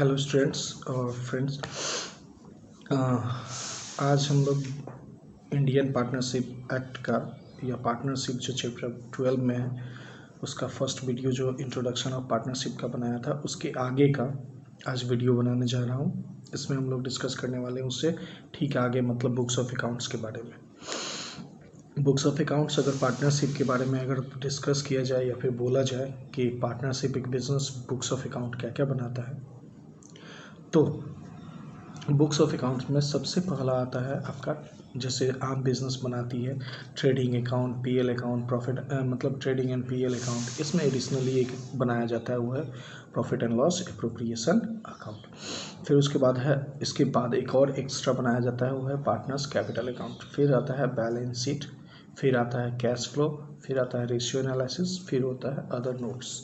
Hello students और friends, आज हम लोग इंडियन पार्टनरशिप एक्ट का या पार्टनरशिप जो चैप्टर 12 में है उसका फर्स्ट वीडियो जो इंट्रोडक्शन ऑफ पार्टनरशिप का बनाया था उसके आगे का आज वीडियो बनाने जा रहा हूँ। इसमें हम लोग डिस्कस करने वाले हैं उससे ठीक आगे, मतलब बुक्स ऑफ अकाउंट्स के बारे में। बुक्स ऑफ अकाउंट्स अगर पार्टनरशिप के बारे में अगर डिस्कस किया जाए या फिर बोला जाए कि पार्टनरशिप एक बिजनेस बुक्स ऑफ अकाउंट क्या क्या बनाता है, तो बुक्स ऑफ अकाउंट्स में सबसे पहला आता है आपका, जैसे आम बिजनेस बनाती है trading account, PL account, profit मतलब ट्रेडिंग एंड पीएल अकाउंट। इसमें एडिशनली एक बनाया जाता है, वो है profit and loss appropriation account. फिर उसके बाद है, इसके बाद एक और एक्स्ट्रा बनाया जाता है, वो है पार्टनर्स कैपिटल अकाउंट। फिर आता है बैलेंस शीट, फिर आता है कैश फ्लो, फिर आता है रेशियो एनालिसिस, फिर होता है अदर नोट्स।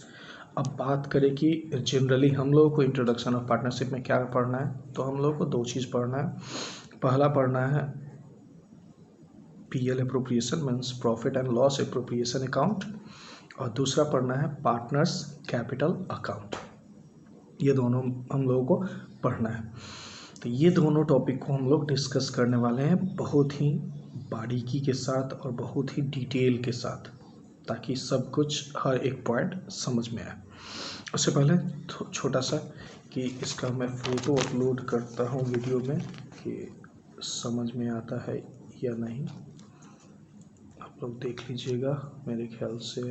अब बात करें कि जनरली हम लोगों को इंट्रोडक्शन ऑफ पार्टनरशिप में क्या पढ़ना है, तो हम लोगों को दो चीज़ पढ़ना है। पहला पढ़ना है PL appropriation means profit and loss appropriation account, और दूसरा पढ़ना है पार्टनर्स कैपिटल अकाउंट। ये दोनों हम लोगों को पढ़ना है। तो ये दोनों टॉपिक को हम लोग डिस्कस करने वाले हैं बहुत ही बारीकी के साथ और बहुत ही डिटेल के साथ, ताकि सब कुछ हर एक पॉइंट समझ में आए। उससे पहले छोटा सा कि इसका मैं फ़ोटो अपलोड करता हूँ वीडियो में कि समझ में आता है या नहीं, आप लोग देख लीजिएगा। मेरे ख्याल से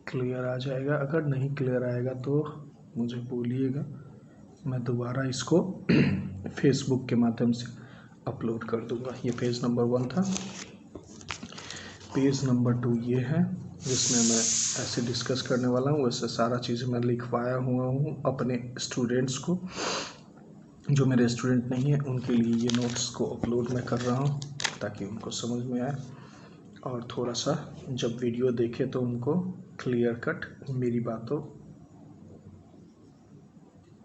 क्लियर आ जाएगा, अगर नहीं क्लियर आएगा तो मुझे बोलिएगा, मैं दोबारा इसको फेसबुक के माध्यम से अपलोड कर दूंगा। ये पेज नंबर 1 था। पेज नंबर 2 ये है, जिसमें मैं ऐसे डिस्कस करने वाला हूँ। वैसे सारा चीज़ मैं लिखवाया हुआ हूँ अपने स्टूडेंट्स को, जो मेरे स्टूडेंट नहीं है उनके लिए ये नोट्स को अपलोड मैं कर रहा हूँ ताकि उनको समझ में आए, और थोड़ा सा जब वीडियो देखे तो उनको क्लियर कट मेरी बातों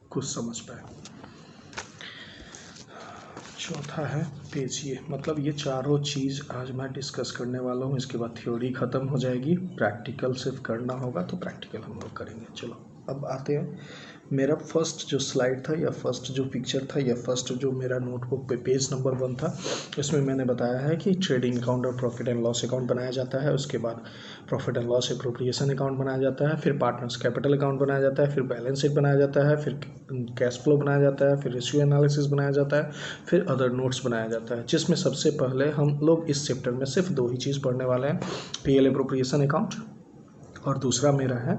को समझ पाए। चौथा है पेज ये, मतलब ये चारों चीज़ आज मैं डिस्कस करने वाला हूँ। इसके बाद थ्योरी ख़त्म हो जाएगी, प्रैक्टिकल सिर्फ करना होगा, तो प्रैक्टिकल हम लोग करेंगे। चलो अब आते हैं, मेरा फर्स्ट जो स्लाइड था या फर्स्ट जो पिक्चर था या फर्स्ट जो मेरा नोटबुक पे पेज नंबर 1 था, इसमें मैंने बताया है कि ट्रेडिंग अकाउंट और प्रॉफिट एंड लॉस अकाउंट बनाया जाता है। उसके बाद profit and loss appropriation account बनाया जाता है, फिर पार्टनर्स कैपिटल अकाउंट बनाया जाता है, फिर बैलेंस शीट बनाया जाता है, फिर कैश फ्लो बनाया जाता है, फिर रेशियो एनालिसिस बनाया जाता है, फिर अदर नोट्स बनाया जाता है। जिसमें सबसे पहले हम लोग इस चैप्टर में सिर्फ 2 ही चीज़ पढ़ने वाले हैं, पीएल एप्रोप्रिएशन अकाउंट और दूसरा मेरा है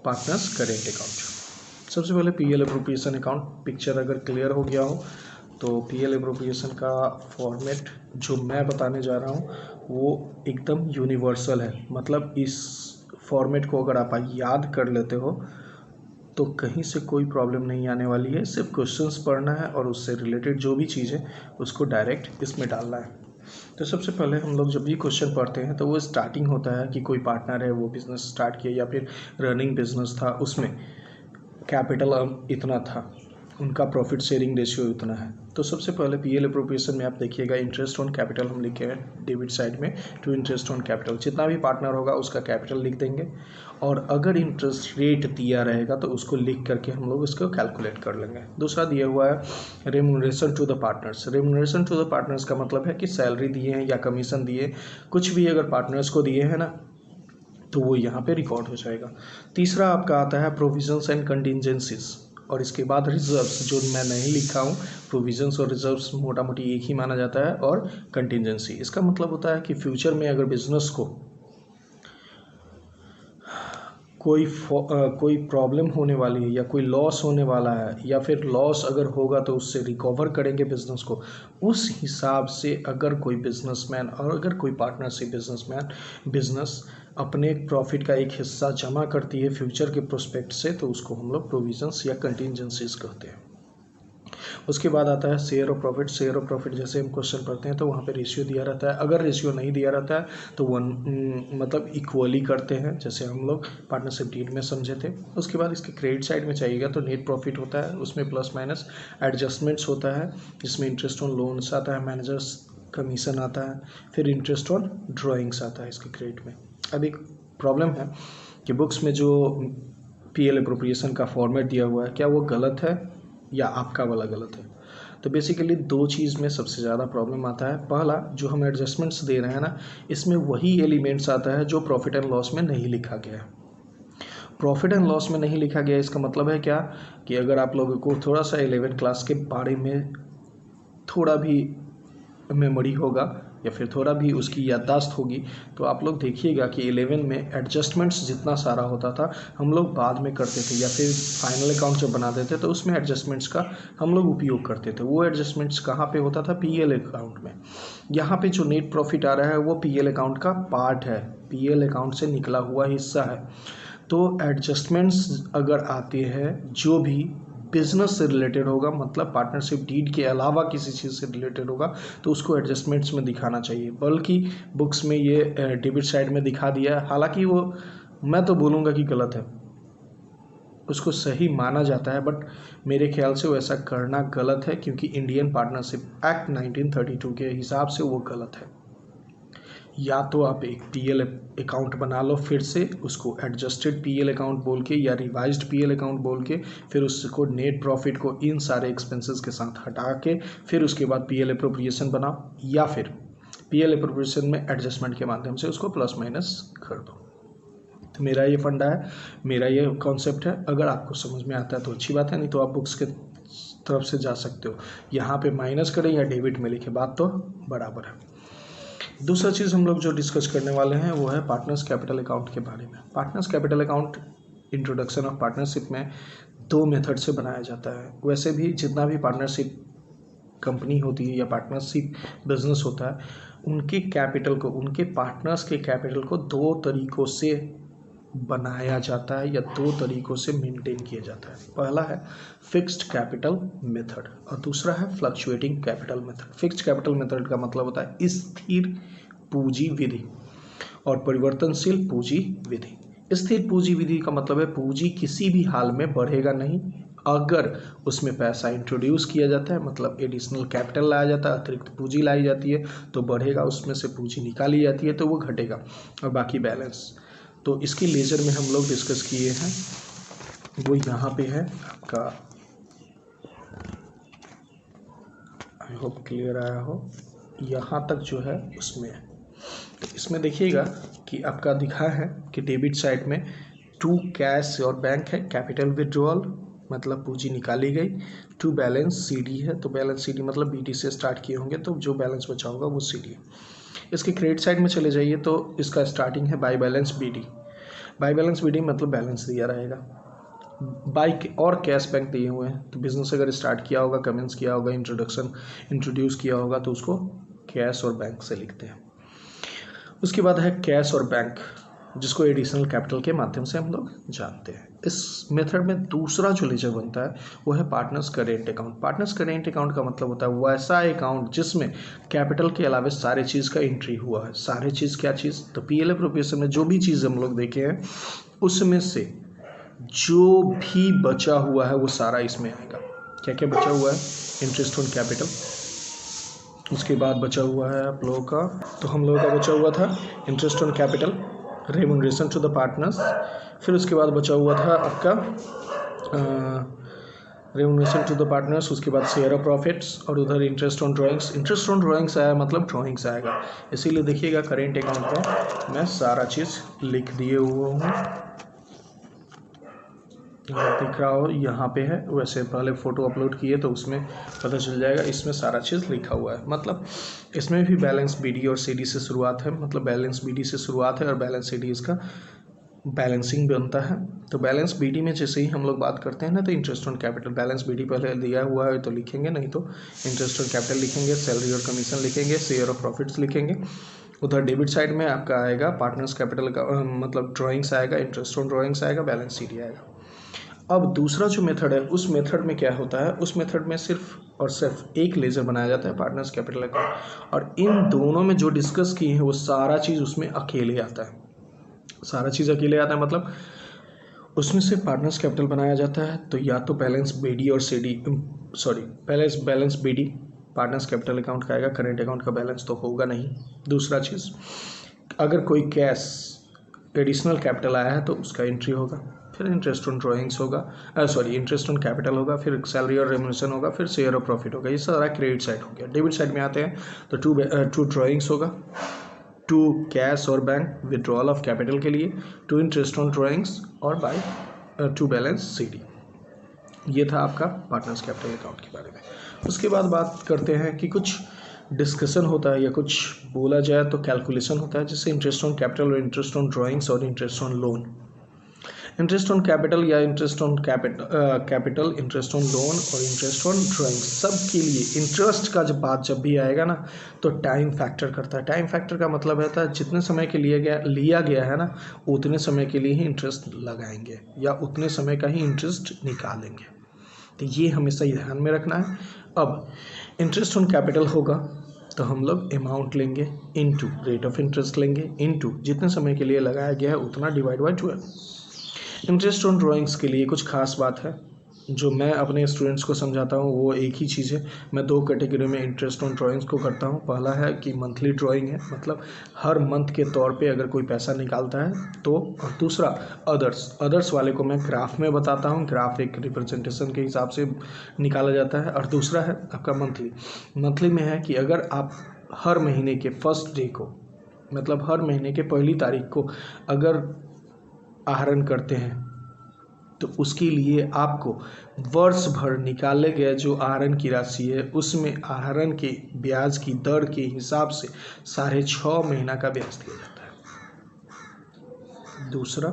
पार्टनर्स करेंट अकाउंट। सबसे पहले पीएल एप्रोप्रिएशन अकाउंट पिक्चर अगर क्लियर हो गया हो तो पीएल एप्रोप्रिएशन का फॉर्मेट जो मैं बताने जा रहा हूँ वो एकदम यूनिवर्सल है। मतलब इस फॉर्मेट को अगर आप याद कर लेते हो तो कहीं से कोई प्रॉब्लम नहीं आने वाली है। सिर्फ क्वेश्चंस पढ़ना है और उससे रिलेटेड जो भी चीज़ है उसको डायरेक्ट इसमें डालना है। तो सबसे पहले हम लोग जब भी क्वेश्चन पढ़ते हैं तो वो स्टार्टिंग होता है कि कोई पार्टनर है, वो बिज़नेस स्टार्ट किया या फिर रनिंग बिजनेस था, उसमें कैपिटल इतना था, उनका प्रॉफिट शेयरिंग रेशियो इतना है। तो सबसे पहले पीएल एप्रोप्रिएशन में आप देखिएगा इंटरेस्ट ऑन कैपिटल हम लिखे हैं डेबिट साइड में, टू इंटरेस्ट ऑन कैपिटल। जितना भी पार्टनर होगा उसका कैपिटल लिख देंगे, और अगर इंटरेस्ट रेट दिया रहेगा तो उसको लिख करके हम लोग इसको कैलकुलेट कर लेंगे। दूसरा दिया हुआ है remuneration to the partners. Remuneration to the partners का मतलब है कि सैलरी दिए हैं या कमीशन दिए, कुछ भी अगर पार्टनर्स को दिए हैं ना तो वो यहाँ पे रिकॉर्ड हो जाएगा। तीसरा आपका आता है प्रोविजंस एंड कंटिजेंसीज, और इसके बाद रिजर्व्स, जो मैं नहीं लिखा हूँ। प्रोविजंस और रिजर्व्स मोटा मोटी एक ही माना जाता है, और कंटिजेंसी इसका मतलब होता है कि फ्यूचर में अगर बिजनेस को कोई प्रॉब्लम होने वाली है या कोई लॉस होने वाला है, या फिर लॉस अगर होगा तो उससे रिकवर करेंगे बिजनेस को, उस हिसाब से अगर कोई बिजनेसमैन और अगर कोई पार्टनरशिप बिजनेस अपने प्रॉफिट का एक हिस्सा जमा करती है फ्यूचर के प्रोस्पेक्ट से, तो उसको हम लोग प्रोविजंस या कंटिजेंसीज कहते हैं। उसके बाद आता है share of profit. Share of profit जैसे हम क्वेश्चन पढ़ते हैं तो वहाँ पे रेशियो दिया रहता है। अगर रेशियो नहीं दिया रहता है तो मतलब इक्वली करते हैं, जैसे हम लोग पार्टनरशिप डीड में समझे थे। उसके बाद इसके क्रेडिट साइड में चाहिएगा तो नेट प्रॉफिट होता है, उसमें प्लस माइनस एडजस्टमेंट्स होता है, जिसमें इंटरेस्ट ऑन लोन्स आता है, मैनेजर्स कमीशन आता है, फिर इंटरेस्ट ऑन ड्राइंग्स आता है इसके क्रेडिट में। अब एक प्रॉब्लम है कि बुक्स में जो पीएल एप्रोप्रिएशन का फॉर्मेट दिया हुआ है क्या वो गलत है या आपका वाला गलत है। तो बेसिकली दो चीज़ में सबसे ज़्यादा प्रॉब्लम आता है। पहला, जो हम एडजस्टमेंट्स दे रहे हैं ना, इसमें वही एलिमेंट्स आता है जो प्रॉफिट एंड लॉस में नहीं लिखा गया है। प्रॉफिट एंड लॉस में नहीं लिखा गया, इसका मतलब है क्या कि अगर आप लोगों को थोड़ा सा 11 क्लास के बारे में थोड़ा भी मेमोरी होगा या फिर थोड़ा भी उसकी याददाश्त होगी तो आप लोग देखिएगा कि 11 में एडजस्टमेंट्स जितना सारा होता था हम लोग बाद में करते थे, या फिर फाइनल अकाउंट जब बनाते थे तो उसमें एडजस्टमेंट्स का हम लोग उपयोग करते थे। वो एडजस्टमेंट्स कहाँ पे होता था? पीएल अकाउंट में। यहाँ पे जो नेट प्रॉफिट आ रहा है वो पीएल अकाउंट का पार्ट है, पीएल अकाउंट से निकला हुआ हिस्सा है। तो एडजस्टमेंट्स अगर आते हैं जो भी बिजनेस से रिलेटेड होगा, मतलब पार्टनरशिप डीड के अलावा किसी चीज़ से रिलेटेड होगा, तो उसको एडजस्टमेंट्स में दिखाना चाहिए। बल्कि बुक्स में ये डेबिट साइड में दिखा दिया है, हालांकि वो मैं तो बोलूँगा कि गलत है, उसको सही माना जाता है, बट मेरे ख्याल से वैसा करना गलत है क्योंकि इंडियन पार्टनरशिप एक्ट 1932 के हिसाब से वो गलत है। या तो आप एक पीएल अकाउंट बना लो, फिर से उसको एडजस्टेड पीएल अकाउंट बोल के या रिवाइज्ड पीएल अकाउंट बोल के, फिर उसको नेट प्रॉफिट को इन सारे एक्सपेंसेस के साथ हटा के फिर उसके बाद पीएल एप्रोप्रिएशन बनाओ, या फिर पीएल एप्रोप्रिएशन में एडजस्टमेंट के माध्यम से उसको प्लस माइनस कर दो। तो मेरा ये फंडा है, मेरा ये कॉन्सेप्ट है। अगर आपको समझ में आता है तो अच्छी बात है, नहीं तो आप बुक्स के तरफ से जा सकते हो। यहाँ पे माइनस करें या डेबिट में लिखे, बात तो बराबर है। दूसरा चीज़ हम लोग जो डिस्कस करने वाले हैं वो है पार्टनर्स कैपिटल अकाउंट के बारे में। Partners capital account introduction of partnership में 2 मेथड से बनाया जाता है। वैसे भी जितना भी पार्टनरशिप कंपनी होती है या पार्टनरशिप बिजनेस होता है, उनके कैपिटल को, उनके पार्टनर्स के कैपिटल को 2 तरीक़ों से बनाया जाता है या 2 तरीक़ों से मेंटेन किया जाता है। पहला है फिक्स्ड कैपिटल मेथड और दूसरा है fluctuating capital method. Fixed capital method का मतलब होता है स्थिर पूंजी विधि और परिवर्तनशील पूंजी विधि। स्थिर पूंजी विधि का मतलब है पूंजी किसी भी हाल में बढ़ेगा नहीं, अगर उसमें पैसा इंट्रोड्यूस किया जाता है, मतलब एडिशनल कैपिटल लाया जाता है, अतिरिक्त पूंजी लाई जाती है तो बढ़ेगा, उसमें से पूंजी निकाली जाती है तो वो घटेगा, और बाकी बैलेंस। तो इसकी लेजर में हम लोग डिस्कस किए हैं, वो यहाँ पे है आपका, आई होप क्लियर आया हो, यहाँ तक जो है उसमें है। तो इसमें देखिएगा कि आपका दिखा है कि डेबिट साइड में 2 कैश और बैंक है, कैपिटल विड्रॉल मतलब पूंजी निकाली गई, 2 बैलेंस सीडी है, तो बैलेंस सीडी मतलब बीडी से स्टार्ट किए होंगे तो जो बैलेंस बचा होगा वो सीडी है। इसके क्रेडिट साइड में चले जाइए तो इसका स्टार्टिंग है by balance BD. By balance BD मतलब बैलेंस दिया रहेगा, बाइक और कैश बैंक दिए हुए हैं। तो बिजनेस अगर स्टार्ट किया होगा, कमेंस किया होगा, इंट्रोड्यूस किया होगा तो उसको कैश और बैंक से लिखते हैं। उसके बाद है कैश और बैंक, जिसको एडिशनल कैपिटल के माध्यम से हम लोग जानते हैं। इस मेथड में दूसरा जो लेजर बनता है वो है partners current account. Partners current account का मतलब होता है वैसा अकाउंट जिसमें कैपिटल के अलावा सारे चीज़ का एंट्री हुआ है। सारे चीज़ क्या चीज़? तो पीएल एप्रोप्रिएशन में जो भी चीज़ हम लोग देखे हैं उसमें से जो भी बचा हुआ है वो सारा इसमें आएगा। क्या क्या बचा हुआ है? इंटरेस्ट ऑन कैपिटल, उसके बाद बचा हुआ है आप लोगों का, तो हम लोगों का बचा हुआ था interest on capital, remuneration to the partners, फिर उसके बाद बचा हुआ था आपका रेम्यूनरेशन टू द पार्टनर्स, उसके बाद शेयर ऑफ प्रॉफिट्स, और उधर interest on drawings. Interest on drawings आया मतलब ड्राइंग्स आएगा, इसीलिए देखिएगा करेंट अकाउंट में मैं सारा चीज़ लिख दिए हुआ हूँ, दिख रहा हो यहाँ पे है। वैसे पहले फ़ोटो अपलोड किए तो उसमें पता चल जाएगा, इसमें सारा चीज़ लिखा हुआ है। मतलब इसमें भी बैलेंस बीडी और सीडी से शुरुआत है, मतलब बैलेंस बीडी से शुरुआत है और बैलेंस सीडी इसका बैलेंसिंग बनता है। तो बैलेंस बीडी में जैसे ही हम लोग बात करते हैं ना, तो interest on capital, balance BD पहले दिया हुआ है तो लिखेंगे, नहीं तो इंटरेस्ट ऑन कैपिटल लिखेंगे, सैलरी और कमीशन लिखेंगे, शेयर ऑफ प्रॉफिट्स लिखेंगे। उधर डेबिट साइड में आपका आएगा पार्टनर्स कैपिटल का मतलब ड्राइंग्स आएगा, इंटरेस्ट ऑन ड्राइंग्स आएगा, बैलेंस सीडी आएगा। अब दूसरा जो मेथड है उस मेथड में क्या होता है, उस मेथड में सिर्फ और सिर्फ एक लेजर बनाया जाता है पार्टनर्स कैपिटल अकाउंट, और इन दोनों में जो डिस्कस किए हैं वो सारा चीज़ उसमें अकेले आता है। सारा चीज़ अकेले आता है मतलब उसमें से पार्टनर्स कैपिटल बनाया जाता है, तो या तो बैलेंस बीडी और CD, balance BD partners capital account का आएगा, करेंट अकाउंट का बैलेंस तो होगा नहीं। दूसरा चीज़, अगर कोई कैश एडिशनल कैपिटल आया है तो उसका एंट्री होगा, फिर इंटरेस्ट ऑन ड्राइंग्स होगा, इंटरेस्ट ऑन कैपिटल होगा, फिर सैलरी और रेम्यूनरेशन होगा, फिर शेयर और प्रॉफिट होगा। ये सारा क्रेडिट साइड हो गया। डेबिट साइड में आते हैं तो टू ड्राइंग्स होगा, टू कैश और बैंक विड्रॉल ऑफ कैपिटल के लिए, टू इंटरेस्ट ऑन ड्राइंग्स और बाय टू बैलेंस सीडी। ये था आपका पार्टनर्स कैपिटल अकाउंट के बारे में। उसके बाद बात करते हैं कि कुछ डिस्कशन होता है या कुछ बोला जाए तो कैलकुलेशन होता है, जैसे इंटरेस्ट ऑन कैपिटल और इंटरेस्ट ऑन ड्राइंग्स और interest on loan. Interest on capital या interest on capital, interest on loan और इंटरेस्ट ऑन ड्राइंग्स, सब के लिए इंटरेस्ट का जब भी आएगा ना तो टाइम फैक्टर करता है। टाइम फैक्टर का मतलब रहता है जितने समय के लिया गया है ना उतने समय के लिए ही इंटरेस्ट लगाएंगे या उतने समय का ही इंटरेस्ट निकालेंगे। तो ये हमेशा ध्यान में रखना है। अब इंटरेस्ट ऑन कैपिटल होगा तो हम लोग अमाउंट लेंगे इनटू रेट ऑफ इंटरेस्ट लेंगे इनटू जितने समय के लिए लगाया गया है उतना divide by 12। Interest on drawings के लिए कुछ खास बात है जो मैं अपने स्टूडेंट्स को समझाता हूँ, वो एक ही चीज़ है। मैं 2 कैटेगरी में इंटरेस्ट ऑन ड्राइंग्स को करता हूँ। पहला है कि मंथली ड्राइंग है, मतलब हर मंथ के तौर पे अगर कोई पैसा निकालता है तो, और दूसरा अदर्स वाले को मैं ग्राफ में बताता हूँ। ग्राफ एक रिप्रेजेंटेशन के हिसाब से निकाला जाता है। और दूसरा है आपका मंथली में है कि अगर आप हर महीने के फर्स्ट डे को, मतलब हर महीने के पहली तारीख को अगर आहरण करते हैं तो उसके लिए आपको वर्ष भर निकाले गए जो आहरण की राशि है उसमें आहरण के ब्याज की दर के हिसाब से 6.5 महीना का ब्याज दिया जाता है। दूसरा,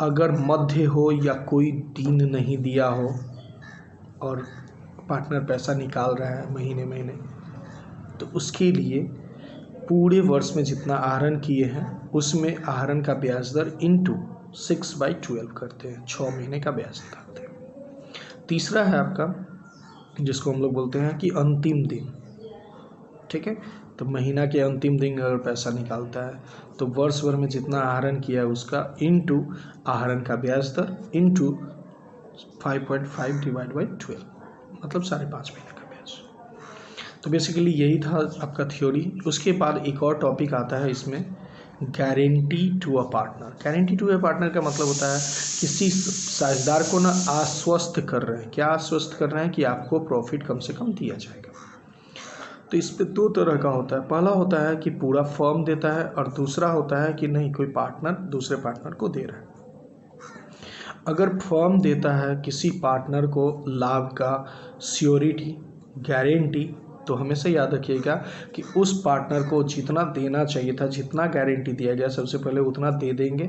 अगर मध्य हो या कोई दिन नहीं दिया हो और पार्टनर पैसा निकाल रहा है महीने तो उसके लिए पूरे वर्ष में जितना आहरण किए हैं उसमें आहरण का ब्याज दर इनटू 6/12 करते हैं, 6 महीने का ब्याज निकालते हैं। तीसरा है आपका जिसको हम लोग बोलते हैं कि अंतिम दिन, ठीक है। तो महीना के अंतिम दिन अगर पैसा निकालता है तो वर्ष भर में जितना आहरण किया है उसका इनटू आहरण का ब्याज दर इनटू 5.5 डिवाइड बाई 12, मतलब 5.5 महीने का ब्याज। तो बेसिकली यही था आपका थ्योरी। उसके बाद एक और टॉपिक आता है इसमें, guarantee to a partner. Guarantee to a partner का मतलब होता है किसी साझेदार को ना आश्वस्त कर रहे हैं। क्या आश्वस्त कर रहे हैं? कि आपको प्रॉफिट कम से कम दिया जाएगा। तो इस पे 2 तरह का होता है। पहला होता है कि पूरा फर्म देता है और दूसरा होता है कि नहीं, कोई पार्टनर दूसरे पार्टनर को दे रहा है। अगर फर्म देता है किसी पार्टनर को लाभ का श्योरिटी, गारंटी, तो हमेशा याद रखिएगा कि उस पार्टनर को जितना देना चाहिए था, जितना गारंटी दिया गया सबसे पहले उतना दे देंगे।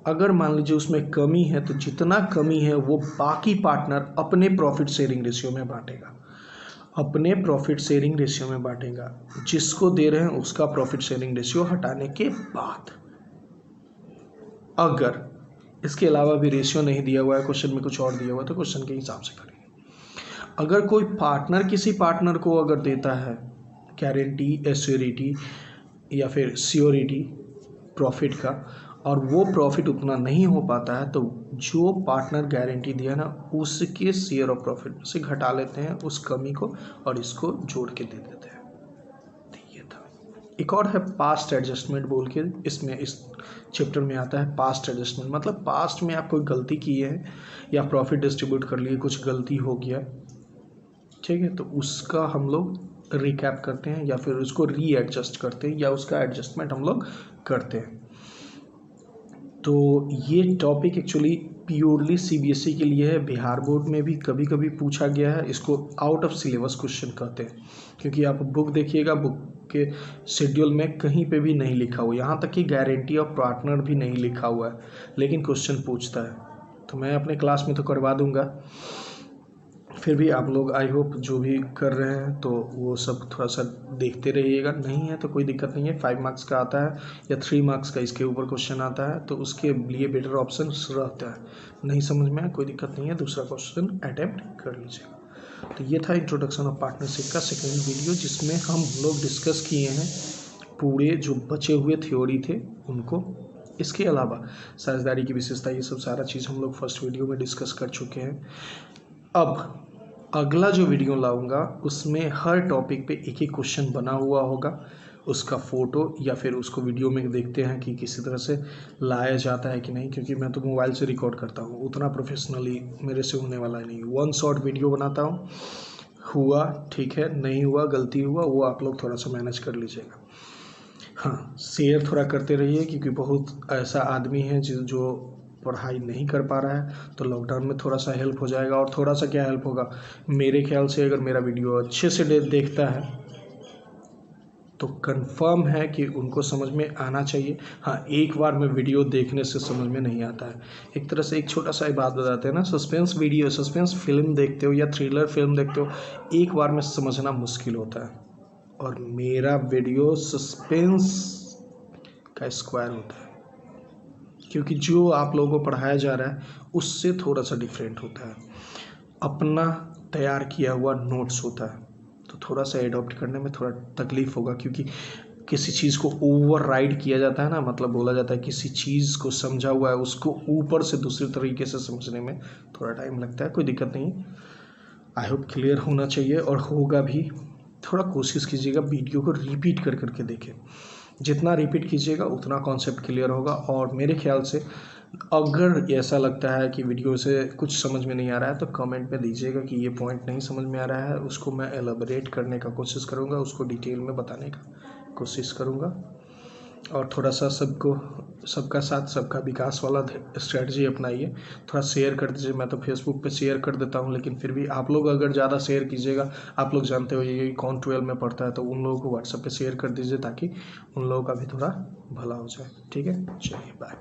अगर मान लीजिए उसमें कमी है तो जितना कमी है वो बाकी पार्टनर अपने प्रॉफिट शेयरिंग रेशियो में बांटेगा, अपने प्रॉफिट शेयरिंग रेशियो में बांटेगा। जिसको दे रहे हैं उसका प्रॉफिट शेयरिंग रेशियो हटाने के बाद। अगर इसके अलावा भी रेशियो नहीं दिया हुआ है, क्वेश्चन में कुछ और दिया हुआ है, तो क्वेश्चन के हिसाब से करेंगे। अगर कोई पार्टनर किसी पार्टनर को अगर देता है गारंटी, एश्योरिटी या फिर श्योरिटी प्रॉफिट का, और वो प्रॉफिट उतना नहीं हो पाता है, तो जो पार्टनर गारंटी दिया ना उसके शेयर ऑफ प्रॉफिट से घटा लेते हैं उस कमी को और इसको जोड़ के दे देते हैं। तो ये था। एक और है पास्ट एडजस्टमेंट बोल के, इसमें इस चैप्टर में आता है पास्ट एडजस्टमेंट। मतलब पास्ट में आप कोई गलती की है या प्रॉफिट डिस्ट्रीब्यूट कर लिए, कुछ गलती हो गया, ठीक है, तो उसका हम लोग रिकैप करते हैं या फिर उसको रीएडजस्ट करते हैं या उसका एडजस्टमेंट हम लोग करते हैं। तो ये टॉपिक एक्चुअली प्योरली सीबीएसई के लिए है। बिहार बोर्ड में भी कभी कभी पूछा गया है। इसको आउट ऑफ सिलेबस क्वेश्चन कहते हैं, क्योंकि आप बुक देखिएगा, बुक के शेड्यूल में कहीं पे भी नहीं लिखा हुआ, यहाँ तक कि गारंटी ऑफ पार्टनर भी नहीं लिखा हुआ है, लेकिन क्वेश्चन पूछता है। तो मैं अपने क्लास में तो करवा दूंगा, फिर भी आप लोग आई होप जो भी कर रहे हैं तो वो सब थोड़ा सा देखते रहिएगा। नहीं है तो कोई दिक्कत नहीं है, 5 मार्क्स का आता है या 3 मार्क्स का इसके ऊपर क्वेश्चन आता है, तो उसके लिए बेटर ऑप्शन रहता है। नहीं समझ में आया कोई दिक्कत नहीं है, दूसरा क्वेश्चन अटेम्प्ट कर लीजिएगा। तो ये था इंट्रोडक्शन ऑफ पार्टनरशिप का सेकेंड वीडियो, जिसमें हम लोग डिस्कस किए हैं पूरे जो बचे हुए थ्योरी थे उनको। इसके अलावा साझेदारी की विशेषता, ये सब सारा चीज़ हम लोग फर्स्ट वीडियो में डिस्कस कर चुके हैं। अब अगला जो वीडियो लाऊंगा उसमें हर टॉपिक पे एक एक क्वेश्चन बना हुआ होगा उसका फ़ोटो या फिर उसको वीडियो में देखते हैं कि किसी तरह से लाया जाता है कि नहीं, क्योंकि मैं तो मोबाइल से रिकॉर्ड करता हूँ, उतना प्रोफेशनली मेरे से होने वाला नहीं। 1 शॉट वीडियो बनाता हूँ, हुआ ठीक है, नहीं हुआ गलती हुआ वो आप लोग थोड़ा सा मैनेज कर लीजिएगा। हाँ, शेयर थोड़ा करते रहिए, क्योंकि बहुत ऐसा आदमी है जो पढ़ाई नहीं कर पा रहा है, तो लॉकडाउन में थोड़ा सा हेल्प हो जाएगा। और थोड़ा सा क्या हेल्प होगा, मेरे ख्याल से अगर मेरा वीडियो अच्छे से देखता है तो कंफर्म है कि उनको समझ में आना चाहिए। हाँ, एक बार में वीडियो देखने से समझ में नहीं आता है। एक तरह से एक छोटा सा बात बताते हैं ना, सस्पेंस वीडियो, सस्पेंस फिल्म देखते हो या थ्रिलर फिल्म देखते हो, एक बार में समझना मुश्किल होता है, और मेरा वीडियो सस्पेंस का स्क्वायर होता है, क्योंकि जो आप लोगों को पढ़ाया जा रहा है उससे थोड़ा सा डिफरेंट होता है, अपना तैयार किया हुआ नोट्स होता है, तो थोड़ा सा एडॉप्ट करने में थोड़ा तकलीफ होगा, क्योंकि किसी चीज़ को ओवर राइड किया जाता है ना, मतलब बोला जाता है किसी चीज़ को समझा हुआ है उसको ऊपर से दूसरे तरीके से समझने में थोड़ा टाइम लगता है। कोई दिक्कत नहीं, आई होप क्लियर होना चाहिए और होगा भी। थोड़ा कोशिश कीजिएगा वीडियो को रिपीट कर करके देखें, जितना रिपीट कीजिएगा उतना कॉन्सेप्ट क्लियर होगा। और मेरे ख्याल से अगर ऐसा लगता है कि वीडियो से कुछ समझ में नहीं आ रहा है तो कमेंट में दीजिएगा कि ये पॉइंट नहीं समझ में आ रहा है, उसको मैं एलाबरेट करने का कोशिश करूँगा, उसको डिटेल में बताने का कोशिश करूँगा। और थोड़ा सा सबका साथ सबका विकास वाला स्ट्रेटजी अपनाइए, थोड़ा शेयर कर दीजिए। मैं तो फेसबुक पे शेयर कर देता हूँ, लेकिन फिर भी आप लोग अगर ज़्यादा शेयर कीजिएगा, आप लोग जानते हो ये कौन 12 में पढ़ता है, तो उन लोगों को व्हाट्सएप पे शेयर कर दीजिए ताकि उन लोगों का भी थोड़ा भला हो जाए। ठीक है, चलिए बाय।